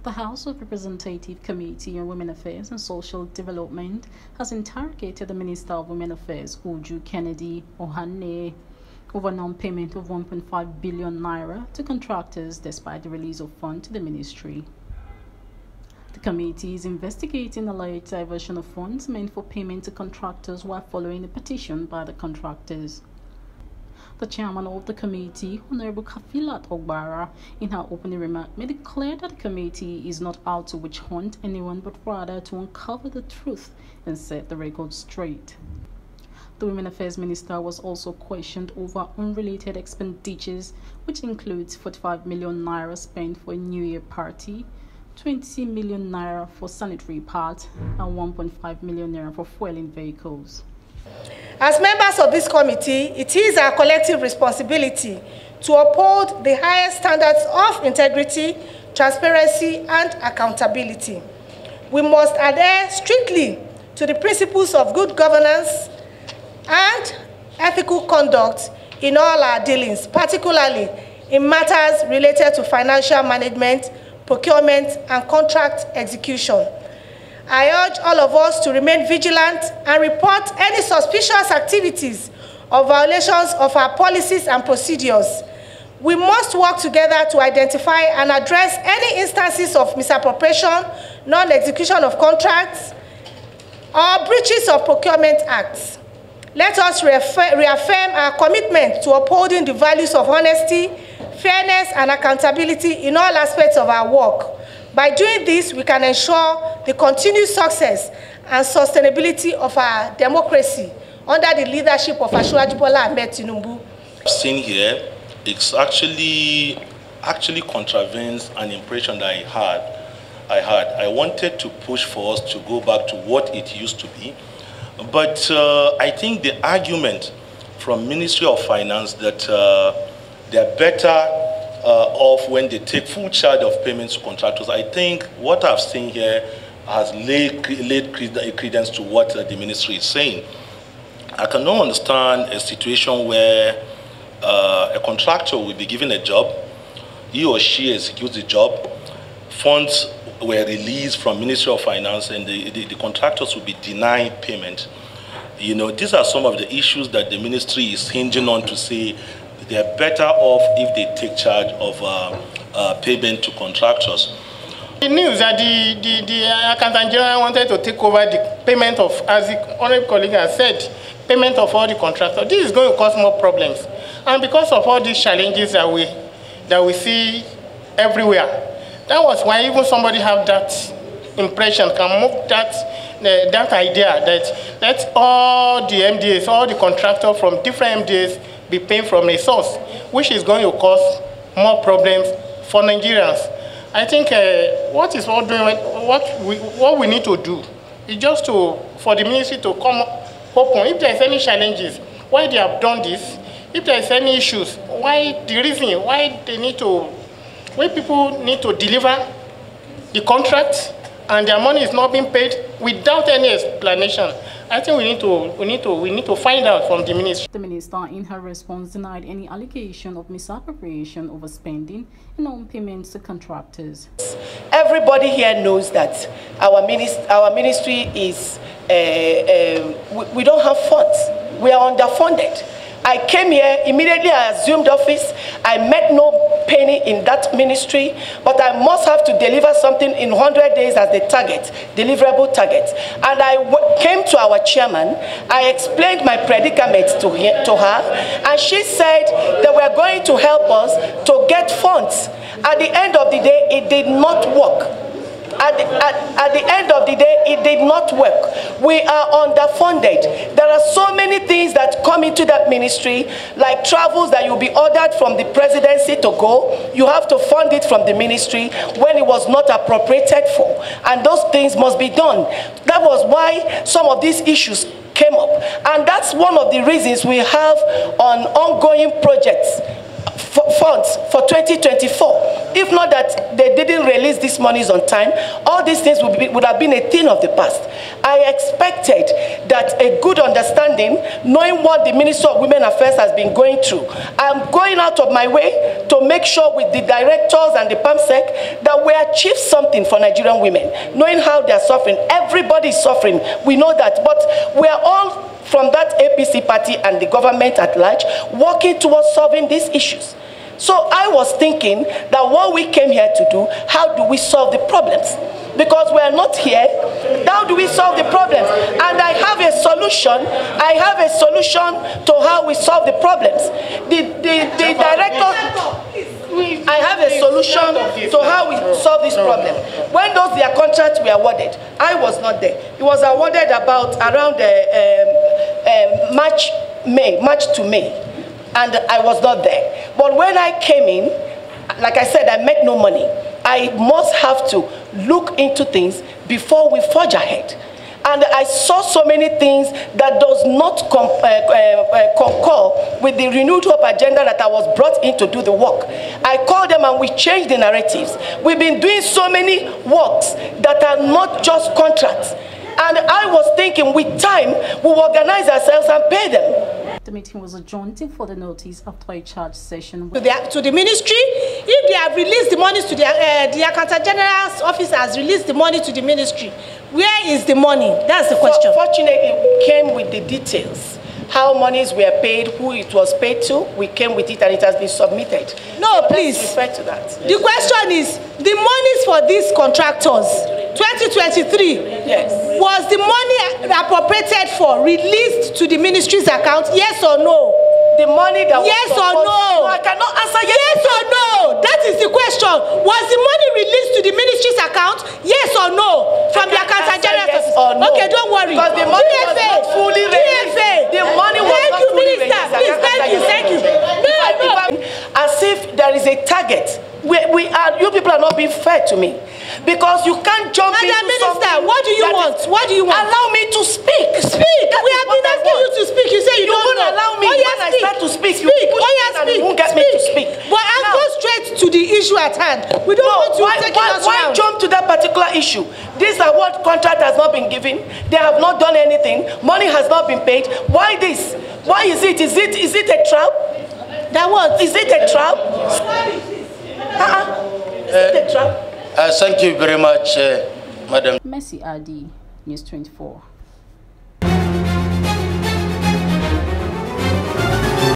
The House of Representative Committee on Women Affairs and Social Development has interrogated the Minister of Women Affairs, Uju Kennedy Ohane, over non-payment of 1.5 billion naira to contractors despite the release of funds to the ministry. The committee is investigating alleged diversion of funds meant for payment to contractors while following a petition by the contractors. The chairman of the committee, Honorable Kafilat Ogbara, in her opening remark, made it clear that the committee is not out to witch hunt anyone, but rather to uncover the truth and set the record straight. The Women Affairs Minister was also questioned over unrelated expenditures, which includes 45 million naira spent for a New Year party, 20 million naira for sanitary parts, and 1.5 million naira for fueling vehicles. As members of this committee, it is our collective responsibility to uphold the highest standards of integrity, transparency, and accountability. We must adhere strictly to the principles of good governance and ethical conduct in all our dealings, particularly in matters related to financial management, procurement, and contract execution. I urge all of us to remain vigilant and report any suspicious activities or violations of our policies and procedures. We must work together to identify and address any instances of misappropriation, non-execution of contracts, or breaches of procurement acts. Let us reaffirm our commitment to upholding the values of honesty, fairness, and accountability in all aspects of our work. By doing this, we can ensure the continued success and sustainability of our democracy under the leadership of Asiwaju Bola Ahmed Tinubu. Seen here, it's actually contravenes an impression that I had. I wanted to push for us to go back to what it used to be, but I think the argument from Ministry of Finance that they're better off when they take full charge of payments to contractors. I think what I've seen here has laid credence to what the ministry is saying. I cannot understand a situation where a contractor will be given a job, he or she executes the job, funds were released from Ministry of Finance, and the contractors will be denied payment. You know, these are some of the issues that the ministry is hinging on to say they're better off if they take charge of payment to contractors. The news that the Accountant General wanted to take over the payment of, as the honorable colleague has said, payment of all the contractors. This is going to cause more problems. And because of all these challenges that we see everywhere, that was why even somebody have that impression, can move that idea that let all the MDAs, all the contractors from different MDAs be paying from a source, which is going to cause more problems for Nigerians. I think what we need to do is just for the ministry to come open. If there's any challenges, why they have done this, if there's any issues, why the reason why people need to deliver the contract and their money is not being paid without any explanation. I think we need to find out from the ministry. The minister, in her response, denied any allegation of misappropriation, overspending, and non-payments to contractors. Everybody here knows that our ministry is we don't have funds. We are underfunded. I came here, immediately I assumed office. I met no penny in that ministry, but I must have to deliver something in 100 days as the target, deliverable target. And I came to our chairman, I explained my predicament to her, and she said they were going to help us to get funds. At the end of the day, it did not work. At the end of the day, it did not work. We are underfunded. There are so many things that come into that ministry, like travels that you'll be ordered from the presidency to go. You have to fund it from the ministry when it was not appropriated for. And those things must be done. That was why some of these issues came up. And that's one of the reasons we have on ongoing projects funds for 2024. If not that they didn't release these monies on time, all these things would have been a thing of the past. I expected that a good understanding, knowing what the Minister of Women Affairs has been going through, I'm going out of my way to make sure with the directors and the PAMSEC that we achieve something for Nigerian women, knowing how they are suffering. Everybody is suffering. We know that. But we are all from that APC party and the government at large working towards solving these issues. So I was thinking that what we came here to do, how do we solve the problems? Because we are not here, how do we solve the problems? And I have a solution. I have a solution to how we solve the problems. The director, I have a solution to how we solve this problem. When their contracts were awarded, I was not there. It was awarded about around March to May. And I was not there. But when I came in, like I said, I make no money. I must have to look into things before we forge ahead. And I saw so many things that does not concur with the renewed hope agenda that I was brought in to do the work. I called them and we changed the narratives. We've been doing so many works that are not just contracts. And I was thinking with time, we'll organize ourselves and pay them. The meeting was adjourned for the notice after a charge session. To the ministry, if they have released the money to the Accountant General's office has released the money to the ministry, where is the money? That's the question. Fortunately, we came with the details. How monies were paid, who it was paid to, we came with it and it has been submitted. No, so please. Refer to that. The question is, the monies for these contractors, 2023, yes, was the money appropriated for released to the ministry's account, yes or no? The money that yes was or no? I cannot answer yes or no. That is the question. Was the money released to the ministry's account, yes or no? From the Accountant General? Yes or no. Okay, don't worry. Because the money was not fully released. The money was not fully released. Please, thank you. No. As if there is a target. You people are not being fair to me. Because you can't jump into Minister, what do you want? What do you want? Allow me to speak. Speak. We have been asking you to speak. You say you don't won't allow me. When I start to speak, you won't get me to speak. But I'll go straight to the issue at hand. We don't want to take it us Why round. jump to that particular issue? This award contract has not been given. They have not done anything. Money has not been paid. Why this? Why is it? Is it a trap? That what? Is it a trap? Is it a trap? Thank you very much, Madam. Mercy Adi, News 24.